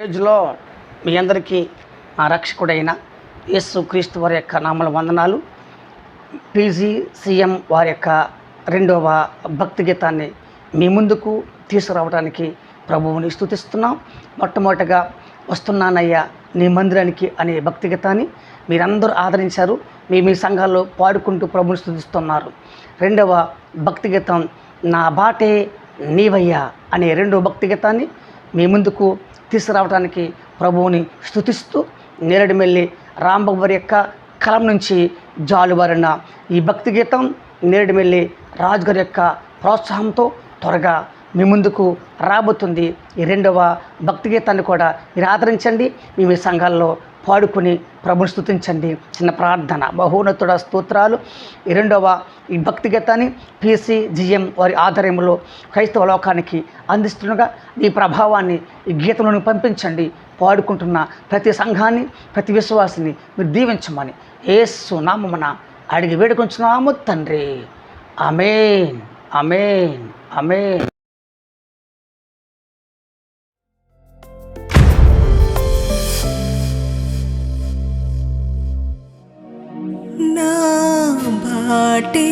రోజులో మీ అందరికీ మా రక్షకుడైన యేసు క్రీస్తు వారి యొక్క నామల వందనాలు. PGCM వారి యొక్క రెండవ భక్తి గీతాన్ని మీ ముందుకు తీసుకురావడానికి ప్రభువుని స్తుతిస్తున్నాం. మొట్టమొదటిగా వస్తున్నానయ్యా నీ మందిరానికి అనే భక్తి గీతాన్ని మీరందరూ ఆదరించారు. మీ సంఘాల్లో పాడుకుంటూ ప్రభువుని స్తుతిస్తున్నారు. రెండవ భక్తి గీతం నా బాటే నీవయ్యా అనే రెండవ భక్తి గీతాన్ని మీ ముందుకు తీసుకురావడానికి ప్రభువుని స్తుతిస్తూ నేరడిమెల్లి రాంబాబు వారి యొక్క కలం నుంచి జాలువారిన ఈ భక్తి గీతం నేరడిమెల్లి రాజుగారి యొక్క ప్రోత్సాహంతో త్వరగా మీ ముందుకు రాబోతుంది. ఈ రెండవ భక్తి గీతాన్ని కూడా మీరు ఆదరించండి. మీ సంఘాల్లో పాడుకుని ప్రభుని స్తుతించండి. చిన్న ప్రార్థన. బహున్నతుడ స్తోత్రాలు. ఈ భక్తి గీతాన్ని PCGM వారి ఆధ్వర్యంలో క్రైస్తవ లోకానికి అందిస్తుండగా ఈ ప్రభావాన్ని ఈ గీతంలోని పంపించండి. పాడుకుంటున్న ప్రతి సంఘాన్ని, ప్రతి విశ్వాసిని మీరు దీవించమని యేసు నామమున అడిగి వేడుకొంచున్నాము తండ్రి. ఆమేన్, ఆమేన్, ఆమేన్. నా బాటే